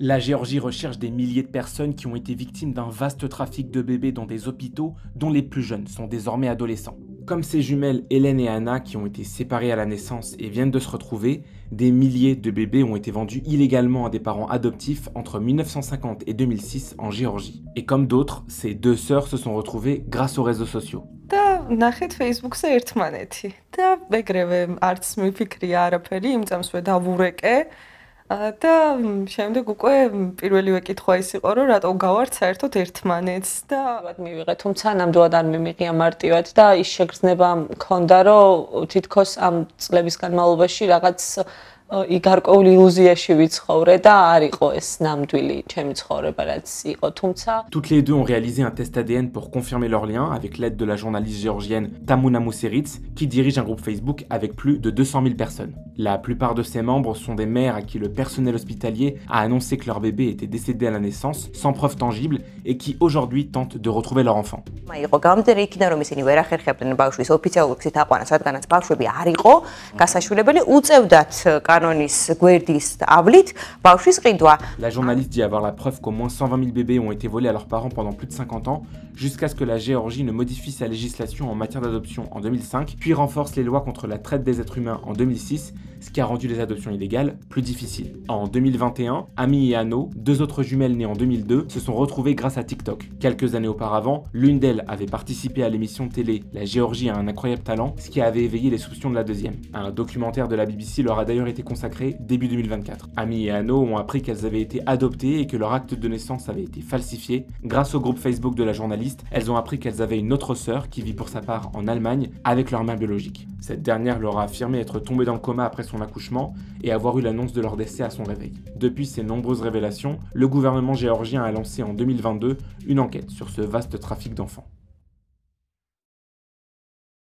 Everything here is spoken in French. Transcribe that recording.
La Géorgie recherche des milliers de personnes qui ont été victimes d'un vaste trafic de bébés dans des hôpitaux dont les plus jeunes sont désormais adolescents. Comme ces jumelles Hélène et Anna qui ont été séparées à la naissance et viennent de se retrouver, des milliers de bébés ont été vendus illégalement à des parents adoptifs entre 1950 et 2006 en Géorgie. Et comme d'autres, ces deux sœurs se sont retrouvées grâce aux réseaux sociaux. და ნახეთ Facebook-ზე ერთმანეთი და მეგრევე არც მიფიქრია არაფერი, იმ წამსვე დავურეკე და შემდეგ უკვე პირველივე კითხვა ის იყო, რომ რატო გავართ საერთოდ ერთმანეთს და მივიღე, თუმცა ნამდვილად არ მიმიღია მარტივად და ის შეგრძნება მქონდა, რომ თითქოს ამ წლების განმავლობაში რაღაც გარკვეულ ილუზიაში ვიცხოვრე და არ იყო ეს ნამდვილი ჩემი ცხოვრება რაც იყო, თუმცა Toutes les deux ont réalisé un test ADN pour confirmer leur lien avec l'aide de la journaliste géorgienne Tamouna Mousseritz qui dirige un groupe Facebook avec plus de 200 000 personnes. La plupart de ses membres sont des mères à qui le personnel hospitalier a annoncé que leur bébé était décédé à la naissance sans preuve tangible et qui aujourd'hui tentent de retrouver leur enfant. იყო გამომდინარე იქიდან რომ ისინი ვერ ახერხებდნენ ბავშვის ოფიციალურ გზით აყვანას, რადგანაც ბავშვები არ იყო გასაშვილებელი, უწევდათ კანონის გვერდის ავლით ბავშვის ყიდვა. La journaliste dit avoir la preuve qu'au moins 120 000 bébés ont été volés à leurs parents pendant plus de 50 ans, jusqu'à ce que la Géorgie ne modifie sa législation en matière d'adoption en 2005, puis renforce les lois contre la traite des êtres humains en 2006, ce qui a rendu les adoptions illégales plus difficiles. En 2021, Ami et Anno, deux autres jumelles nées en 2002, se sont retrouvées grâce à TikTok. Quelques années auparavant, l'une d'elles avait participé à l'émission télé La Géorgie a un incroyable talent, ce qui avait éveillé les soupçons de la deuxième. Un documentaire de la BBC leur a d'ailleurs été consacré début 2024. Ami et Anno ont appris qu'elles avaient été adoptées et que leur acte de naissance avait été falsifié. Grâce au groupe Facebook de la journaliste, elles ont appris qu'elles avaient une autre sœur qui vit pour sa part en Allemagne avec leur mère biologique. Cette dernière leur a affirmé être tombée dans le coma après son accouchement et avoir eu l'annonce de leur décès à son réveil. Depuis ces nombreuses révélations, le gouvernement géorgien a lancé en 2022 une enquête sur ce vaste trafic d'enfants.